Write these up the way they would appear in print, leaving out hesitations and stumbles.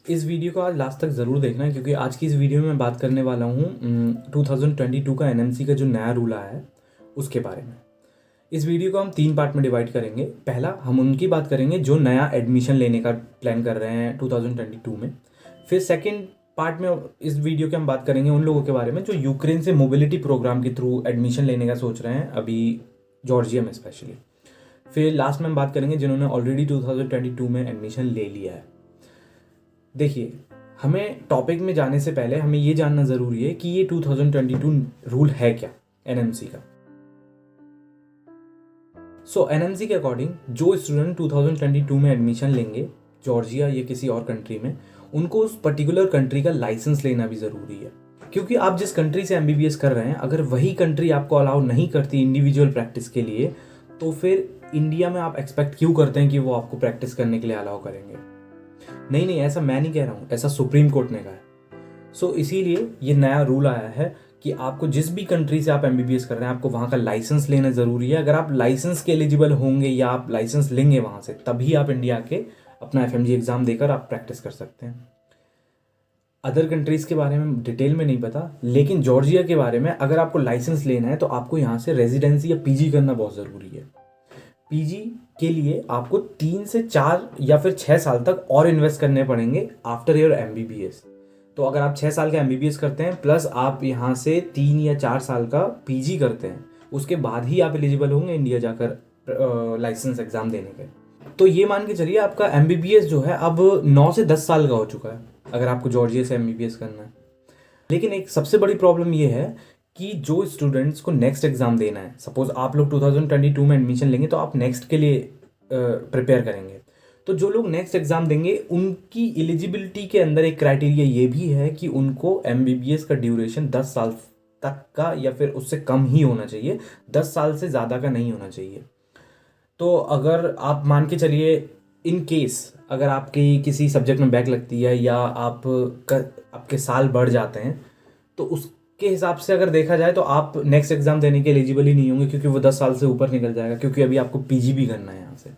इस वीडियो को आज लास्ट तक ज़रूर देखना, क्योंकि आज की इस वीडियो में मैं बात करने वाला हूँ 2022 का एनएमसी का जो नया रूल आया है उसके बारे में। इस वीडियो को हम 3 पार्ट में डिवाइड करेंगे। पहला हम उनकी बात करेंगे जो नया एडमिशन लेने का प्लान कर रहे हैं 2022 में। फिर सेकेंड पार्ट में इस वीडियो के हम बात करेंगे उन लोगों के बारे में जो यूक्रेन से मोबिलिटी प्रोग्राम के थ्रू एडमिशन लेने का सोच रहे हैं, अभी जॉर्जिया में स्पेशली। फिर लास्ट में हम बात करेंगे जिन्होंने ऑलरेडी 2022 में एडमिशन ले लिया है। देखिए, हमें टॉपिक में जाने से पहले हमें ये जानना ज़रूरी है कि ये 2022 रूल है क्या एनएमसी का। सो एनएमसी के अकॉर्डिंग जो स्टूडेंट 2022 में एडमिशन लेंगे जॉर्जिया या किसी और कंट्री में, उनको उस पर्टिकुलर कंट्री का लाइसेंस लेना भी ज़रूरी है। क्योंकि आप जिस कंट्री से एमबीबीएस कर रहे हैं, अगर वही कंट्री आपको अलाउ नहीं करती इंडिविजुअल प्रैक्टिस के लिए, तो फिर इंडिया में आप एक्सपेक्ट क्यों करते हैं कि वो आपको प्रैक्टिस करने के लिए अलाउ करेंगे? नहीं, ऐसा मैं नहीं कह रहा हूँ, ऐसा सुप्रीम कोर्ट ने कहा है। सो इसीलिए ये नया रूल आया है कि आपको जिस भी कंट्री से आप एमबीबीएस कर रहे हैं, आपको वहाँ का लाइसेंस लेना ज़रूरी है। अगर आप लाइसेंस के एलिजिबल होंगे या आप लाइसेंस लेंगे वहाँ से, तभी आप इंडिया के अपना एफएमजी एग्ज़ाम देकर आप प्रैक्टिस कर सकते हैं। अदर कंट्रीज़ के बारे में डिटेल में नहीं पता, लेकिन जॉर्जिया के बारे में अगर आपको लाइसेंस लेना है तो आपको यहाँ से रेजिडेंसी या पीजी करना बहुत ज़रूरी है। पीजी के लिए आपको 3 से 4 या फिर 6 साल तक और इन्वेस्ट करने पड़ेंगे आफ्टर योर एमबीबीएस। तो अगर आप 6 साल का एमबीबीएस करते हैं प्लस आप यहाँ से 3 या 4 साल का पीजी करते हैं, उसके बाद ही आप एलिजिबल होंगे इंडिया जाकर लाइसेंस एग्ज़ाम देने के। तो ये मान के चलिए आपका एमबीबीएस जो है अब 9 से 10 साल का हो चुका है अगर आपको जॉर्जिया से एमबीबीएस करना है। लेकिन एक सबसे बड़ी प्रॉब्लम ये है कि जो स्टूडेंट्स को नेक्स्ट एग्ज़ाम देना है, सपोज आप लोग 2022 में एडमिशन लेंगे तो आप नेक्स्ट के लिए प्रिपेयर करेंगे, तो जो लोग नेक्स्ट एग्ज़ाम देंगे उनकी एलिजिबिलिटी के अंदर एक क्राइटेरिया ये भी है कि उनको एमबीबीएस का ड्यूरेशन 10 साल तक का या फिर उससे कम ही होना चाहिए, 10 साल से ज़्यादा का नहीं होना चाहिए। तो अगर आप मान के चलिए इन केस अगर आपकी किसी सब्जेक्ट में बैक लगती है या आपके साल बढ़ जाते हैं, तो उसके हिसाब से अगर देखा जाए तो आप नेक्स्ट एग्ज़ाम देने के एलिजिबल ही नहीं होंगे, क्योंकि वो 10 साल से ऊपर निकल जाएगा, क्योंकि अभी आपको पीजी भी करना है यहाँ से।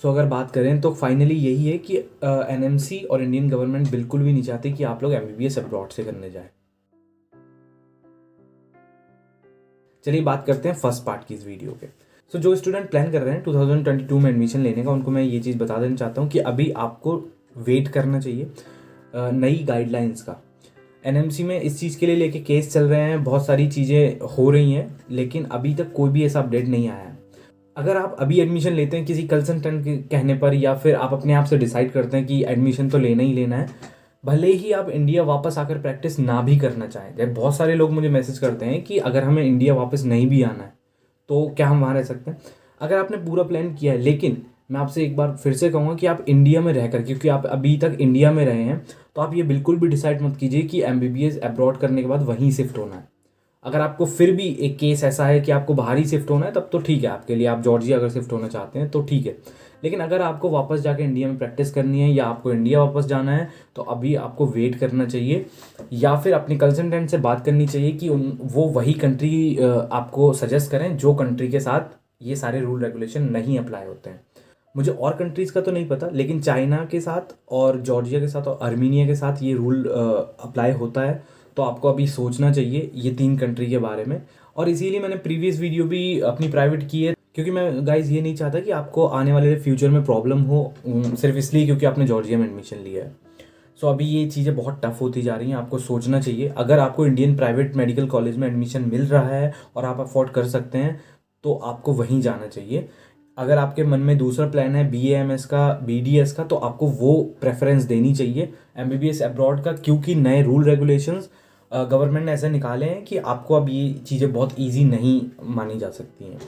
सो अगर बात करें तो फाइनली यही है कि एनएमसी और इंडियन गवर्नमेंट बिल्कुल भी नहीं चाहती कि आप लोग एमबीबीएस अब्रॉड से करने जाए। चलिए बात करते हैं फर्स्ट पार्ट की इस वीडियो के। सो जो स्टूडेंट प्लान कर रहे हैं 2022 में एडमिशन लेने का, उनको मैं ये चीज़ बता देना चाहता हूँ कि अभी आपको वेट करना चाहिए नई गाइडलाइंस का। एनएमसी में इस चीज़ के लिए लेके केस चल रहे हैं, बहुत सारी चीज़ें हो रही हैं, लेकिन अभी तक कोई भी ऐसा अपडेट नहीं आया है। अगर आप अभी एडमिशन लेते हैं किसी कंसल्टेंट के कहने पर, या फिर आप अपने आप से डिसाइड करते हैं कि एडमिशन तो लेना ही लेना है, भले ही आप इंडिया वापस आकर प्रैक्टिस ना भी करना चाहें। जब बहुत सारे लोग मुझे मैसेज करते हैं कि अगर हमें इंडिया वापस नहीं भी आना है तो क्या हम वहाँ रह सकते हैं। अगर आपने पूरा प्लान किया है, लेकिन मैं आपसे एक बार फिर से कहूँगा कि आप इंडिया में रहकर, क्योंकि आप अभी तक इंडिया में रहे हैं, तो आप ये बिल्कुल भी डिसाइड मत कीजिए कि एमबीबीएस अब्रॉड करने के बाद वहीं शिफ्ट होना है। अगर आपको फिर भी एक केस ऐसा है कि आपको बाहर ही शिफ्ट होना है, तब तो ठीक है आपके लिए, आप जॉर्जिया अगर शिफ्ट होना चाहते हैं तो ठीक है। लेकिन अगर आपको वापस जाके इंडिया में प्रैक्टिस करनी है या आपको इंडिया वापस जाना है, तो अभी आपको वेट करना चाहिए, या फिर अपने कंसल्टेंट से बात करनी चाहिए कि वो वही कंट्री आपको सजेस्ट करें जो कंट्री के साथ ये सारे रूल रेगुलेशन नहीं अप्लाई होते हैं। मुझे और कंट्रीज़ का तो नहीं पता, लेकिन चाइना के साथ और जॉर्जिया के साथ और अर्मीनिया के साथ ये रूल अप्लाई होता है। तो आपको अभी सोचना चाहिए ये 3 कंट्री के बारे में, और इसीलिए मैंने प्रीवियस वीडियो भी अपनी प्राइवेट की है, क्योंकि मैं गाइज ये नहीं चाहता कि आपको आने वाले फ्यूचर में प्रॉब्लम हो सिर्फ इसलिए क्योंकि आपने जॉर्जिया में एडमिशन लिया है। सो अभी ये चीज़ें बहुत टफ होती जा रही हैं, आपको सोचना चाहिए। अगर आपको इंडियन प्राइवेट मेडिकल कॉलेज में एडमिशन मिल रहा है और आप अफोर्ड कर सकते हैं, तो आपको वहीं जाना चाहिए। अगर आपके मन में दूसरा प्लान है बीएएमएस का, बीडीएस का, तो आपको वो प्रेफरेंस देनी चाहिए एमबीबीएस अब्रॉड का, क्योंकि नए रूल रेगुलेशंस गवर्नमेंट ने ऐसे निकाले हैं कि आपको अब ये चीज़ें बहुत इजी नहीं मानी जा सकती हैं।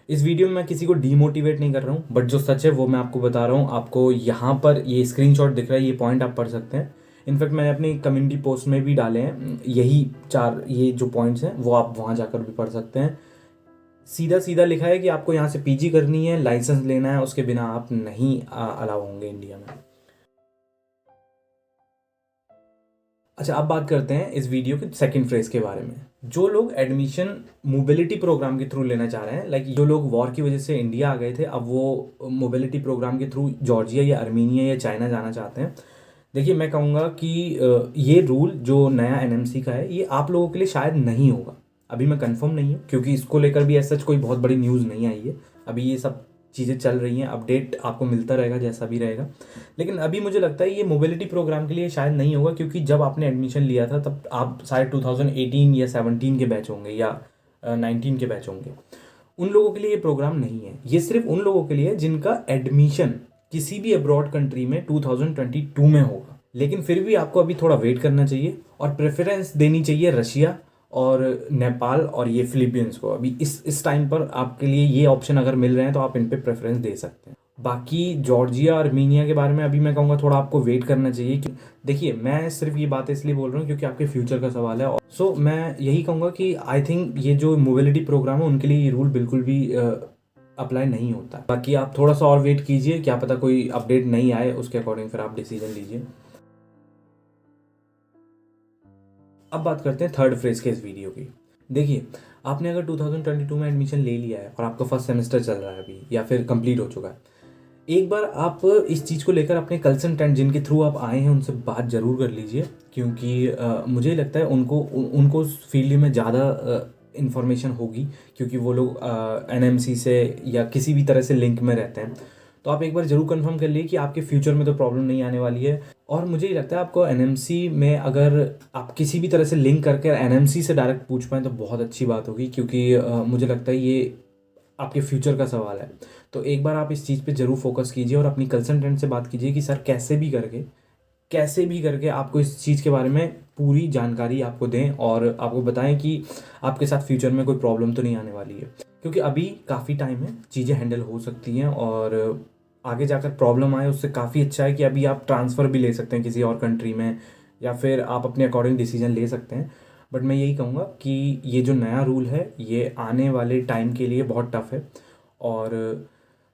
इस वीडियो में मैं किसी को डीमोटिवेट नहीं कर रहा हूँ, बट जो सच है वो मैं आपको बता रहा हूँ। आपको यहाँ पर ये स्क्रीनशॉट दिख रहा है, ये पॉइंट आप पढ़ सकते हैं। इनफैक्ट मैंने अपनी कम्युनिटी पोस्ट में भी डाले हैं यही 4 ये जो पॉइंट्स हैं, वो आप वहाँ जाकर भी पढ़ सकते हैं। सीधा सीधा लिखा है कि आपको यहाँ से पीजी करनी है, लाइसेंस लेना है, उसके बिना आप नहीं अलाउ होंगे इंडिया में। अच्छा, अब बात करते हैं इस वीडियो के सेकंड फ्रेज के बारे में। जो लोग एडमिशन मोबिलिटी प्रोग्राम के थ्रू लेना चाह रहे हैं, लाइक जो लोग वॉर की वजह से इंडिया आ गए थे, अब वो मोबिलिटी प्रोग्राम के थ्रू जॉर्जिया या अर्मीनिया या चाइना जाना चाहते हैं, देखिए मैं कहूँगा कि ये रूल जो नया एनएमसी का है ये आप लोगों के लिए शायद नहीं होगा। अभी मैं कंफर्म नहीं हूँ क्योंकि इसको लेकर भी ऐसा कोई बहुत बड़ी न्यूज़ नहीं आई है। अभी ये सब चीज़ें चल रही हैं, अपडेट आपको मिलता रहेगा जैसा भी रहेगा। लेकिन अभी मुझे लगता है ये मोबिलिटी प्रोग्राम के लिए शायद नहीं होगा, क्योंकि जब आपने एडमिशन लिया था तब आप शायद 2018 या 17 के बैच होंगे या 19 के बैच होंगे। उन लोगों के लिए ये प्रोग्राम नहीं है। ये सिर्फ उन लोगों के लिए है जिनका एडमिशन किसी भी अब्रॉड कंट्री में 2022 में होगा। लेकिन फिर भी आपको अभी थोड़ा वेट करना चाहिए और प्रेफरेंस देनी चाहिए रशिया और नेपाल और ये फिलीपींस को। अभी इस टाइम पर आपके लिए ये ऑप्शन अगर मिल रहे हैं तो आप इन पे प्रेफरेंस दे सकते हैं। बाकी जॉर्जिया और आर्मीनिया के बारे में अभी मैं कहूँगा थोड़ा आपको वेट करना चाहिए। देखिए मैं सिर्फ ये बातें इसलिए बोल रहा हूँ क्योंकि आपके फ्यूचर का सवाल है। सो मैं यही कहूँगा कि आई थिंक ये जो मोबिलिटी प्रोग्राम है उनके लिए ये रूल बिल्कुल भी अप्लाई नहीं होता। बाकी आप थोड़ा सा और वेट कीजिए, क्या पता कोई अपडेट नहीं आए, उसके अकॉर्डिंग फिर आप डिसीजन लीजिए। अब बात करते हैं थर्ड फेज के इस वीडियो की। देखिए आपने अगर 2022 में एडमिशन ले लिया है और आपका फर्स्ट सेमेस्टर चल रहा है अभी या फिर कंप्लीट हो चुका है, एक बार आप इस चीज़ को लेकर अपने कंसल्टेंट जिनके थ्रू आप आए हैं उनसे बात ज़रूर कर लीजिए, क्योंकि मुझे लगता है उनको उस फील्ड में ज़्यादा इन्फॉर्मेशन होगी, क्योंकि वो लोग एनएमसी से या किसी भी तरह से लिंक में रहते हैं। तो आप एक बार ज़रूर कंफर्म कर लिए कि आपके फ्यूचर में तो प्रॉब्लम नहीं आने वाली है। और मुझे लगता है आपको एनएमसी में अगर आप किसी भी तरह से लिंक करके एनएमसी से डायरेक्ट पूछ पाएँ तो बहुत अच्छी बात होगी, क्योंकि मुझे लगता है ये आपके फ्यूचर का सवाल है। तो एक बार आप इस चीज़ पे ज़रूर फोकस कीजिए और अपनी कंसल्टेंट से बात कीजिए कि सर कैसे भी करके आपको इस चीज़ के बारे में पूरी जानकारी आपको दें और आपको बताएं कि आपके साथ फ्यूचर में कोई प्रॉब्लम तो नहीं आने वाली है। क्योंकि अभी काफ़ी टाइम है, चीज़ें हैंडल हो सकती हैं और आगे जाकर प्रॉब्लम आए उससे काफ़ी अच्छा है कि अभी आप ट्रांसफ़र भी ले सकते हैं किसी और कंट्री में, या फिर आप अपने अकॉर्डिंग डिसीजन ले सकते हैं। बट मैं यही कहूँगा कि ये जो नया रूल है ये आने वाले टाइम के लिए बहुत टफ है। और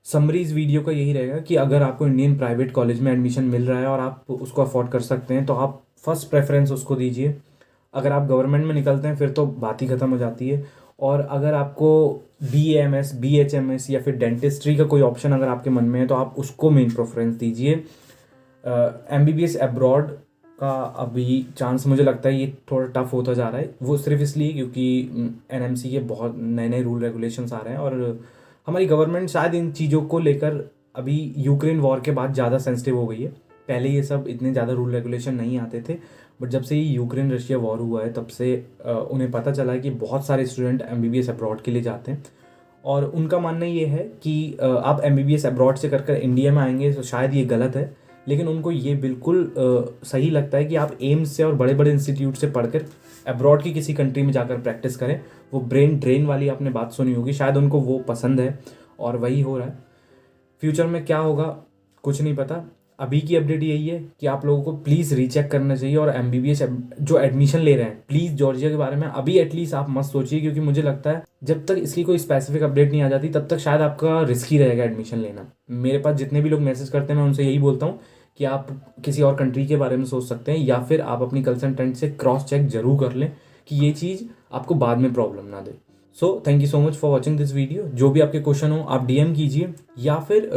समरी इस वीडियो का यही रहेगा कि अगर आपको इंडियन प्राइवेट कॉलेज में एडमिशन मिल रहा है और आप उसको अफोर्ड कर सकते हैं तो आप फर्स्ट प्रेफरेंस उसको दीजिए। अगर आप गवर्नमेंट में निकलते हैं फिर तो बात ही ख़त्म हो जाती है। और अगर आपको BAMS BHMS या फिर डेंटिस्ट्री का कोई ऑप्शन अगर आपके मन में है तो आप उसको मेन प्रेफरेंस दीजिए। MBBS अब्रॉड का अभी चांस मुझे लगता है ये थोड़ा टफ होता जा रहा है, वो सिर्फ इसलिए क्योंकि एनएमसी के बहुत नए नए रूल रेगुलेशंस आ रहे हैं और हमारी गवर्नमेंट शायद इन चीज़ों को लेकर अभी यूक्रेन वॉर के बाद ज़्यादा सेंसिटिव हो गई है। पहले ये सब इतने ज़्यादा रूल रेगुलेशन नहीं आते थे, बट जब से ये यूक्रेन रशिया वॉर हुआ है तब से उन्हें पता चला है कि बहुत सारे स्टूडेंट MBBS अब्रॉड के लिए जाते हैं। और उनका मानना ये है कि आप MBBS अब्रॉड से कर इंडिया में आएंगे तो शायद ये गलत है, लेकिन उनको ये बिल्कुल सही लगता है कि आप एम्स से और बड़े बड़े इंस्टीट्यूट से पढ़कर अब्रॉड की किसी कंट्री में जाकर प्रैक्टिस करें। वो ब्रेन ड्रेन वाली आपने बात सुनी होगी, शायद उनको वो पसंद है और वही हो रहा है। फ्यूचर में क्या होगा कुछ नहीं पता। अभी की अपडेट यही है कि आप लोगों को प्लीज़ रीचेक करना चाहिए और MBBS जो एडमिशन ले रहे हैं प्लीज़ जॉर्जिया के बारे में अभी एटलीस्ट आप मत सोचिए, क्योंकि मुझे लगता है जब तक इसकी कोई स्पेसिफिक अपडेट नहीं आ जाती तब तक शायद आपका रिस्की रहेगा एडमिशन लेना। मेरे पास जितने भी लोग मैसेज करते हैं मैं उनसे यही बोलता हूँ कि आप किसी और कंट्री के बारे में सोच सकते हैं, या फिर आप अपनी कंसल्टेंट से क्रॉस चेक जरूर कर लें कि ये चीज़ आपको बाद में प्रॉब्लम ना दे। So thank you so much for watching this video. जो भी आपके क्वेश्चन हो आप DM कीजिए या फिर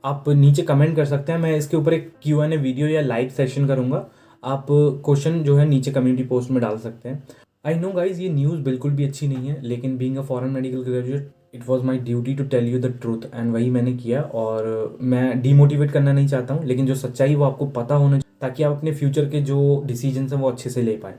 आप नीचे कमेंट कर सकते हैं। मैं इसके ऊपर एक Q&A वीडियो या लाइव सेशन करूँगा, आप क्वेश्चन जो है नीचे कम्युनिटी पोस्ट में डाल सकते हैं। आई नो गाइज ये न्यूज़ बिल्कुल भी अच्छी नहीं है, लेकिन being a foreign medical graduate it was my duty to tell you the truth and वही मैंने किया। और मैं डीमोटिवेट करना नहीं चाहता हूँ, लेकिन जो सच्चाई वो आपको पता होना चाहिए ताकि आप अपने फ्यूचर के जो डिसीजन हैं वो अच्छे से ले पाएँ।